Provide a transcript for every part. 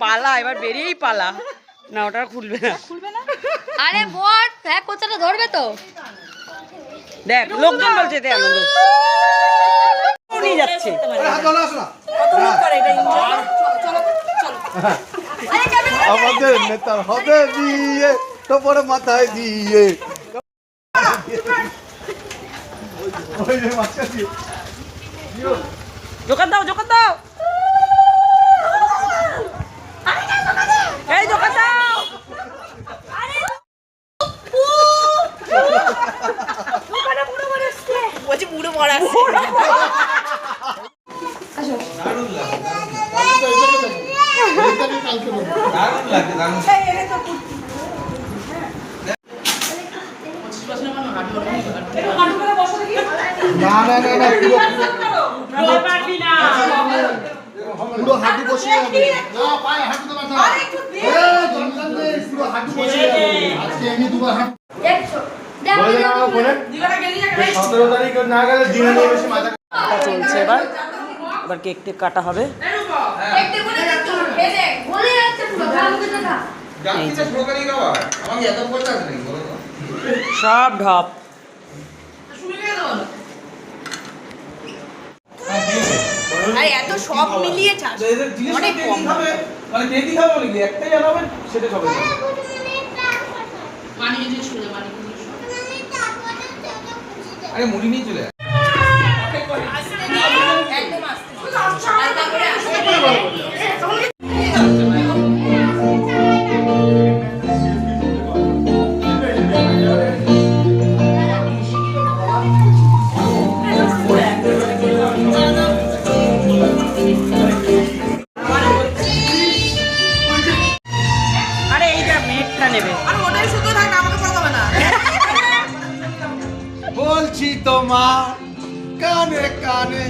পালা এবার বেরিয়েই পালা না, ওটা খুলবে না। আরে বট হ্যাঁ, কোথাটা ধরবে তো। দেখ লোকজন বলছে এতে আনন্দ নিয়ে যাচ্ছে। আমাদের নেতার হবে বিয়ে, তোপর মাথায় দিয়ে। জোকার দাও, জোকার দাও, এই জোকার দাও। বলছি বুড়ো বড় আসছে। না না না না, পুরো হাঁটু বসিয়ে হবে না, পায়ে হাঁটু দেবা না। দরকার নেই, পুরো হাঁটু বসিয়ে হবে। আজকে আমি দুবার হাঁটু বলে দাও বলে 17 তারিখ না গেলে দিনে নিয়ে বেশি মাথা চলছে। এবার এবার কেক টেক কাটা হবে। সব ঢপ আরে এত সব মিলিয়ে চাস অনেক কম হবে। মানে কেক খাবে বলি একটাই জানাবে সেটা সবাই পানি দিয়ে ছুলে পানি দিয়ে। আরে মুড়ি নিয়ে চলে একদম আস্তে হালকা করে আস্তে আরে এইটা মেটটা নেবে। আর ওটাই শুধু থাক, আমাকে পড়াবে না। বলছি তোমার কানে কানে।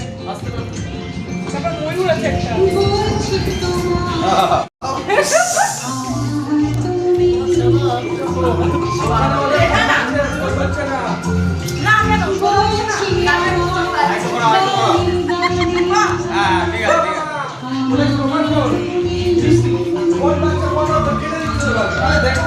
ময়ূর আছে একটা। দেখো